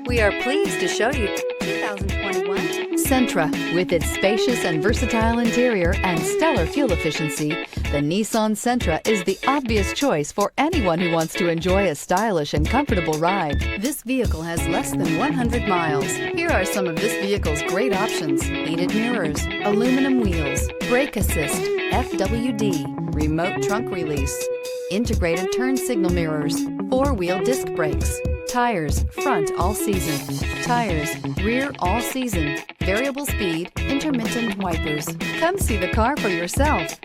We are pleased to show you 2021 Sentra. With its spacious and versatile interior and stellar fuel efficiency, the Nissan Sentra is the obvious choice for anyone who wants to enjoy a stylish and comfortable ride. This vehicle has less than 100 miles. Here are some of this vehicle's great options: heated mirrors, aluminum wheels, brake assist, FWD, remote trunk release, integrated turn signal mirrors, four-wheel disc brakes, tires front all season, tires rear all season, variable speed, intermittent wipers. Come see the car for yourself.